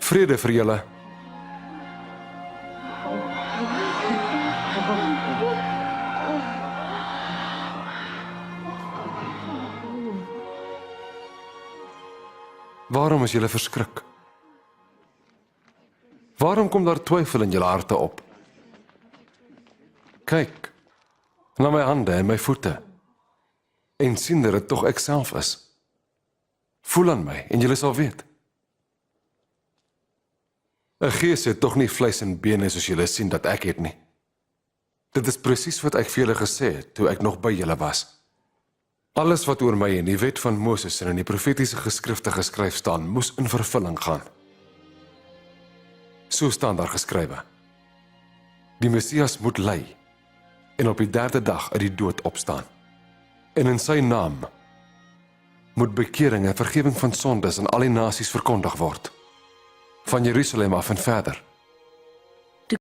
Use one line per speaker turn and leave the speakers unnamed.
Vrede vir julle. Waarom is julle verskrik? Waarom kom daar twyfel in julle harte op? Kyk na my hande en my voete en sien dat dit tog ek self is. Voel aan my en julle sal weet. 'n Gees het tog nie vleis en bene soos julle sien dat ek het nie. Dit is presies wat ek vir julle gesê het toe ek nog by julle was. Alles wat oor my in die wet van Moses en in die profetiese geskrifte geskryf staan, moes in vervulling gaan. So staan daar geskrywe. Die Messias moet ly en op die 3de dag uit die dood opstaan. En in sy naam moet bekering en vergifnis van sondes aan al die nasies verkondig word, van Jerusalem af en verder.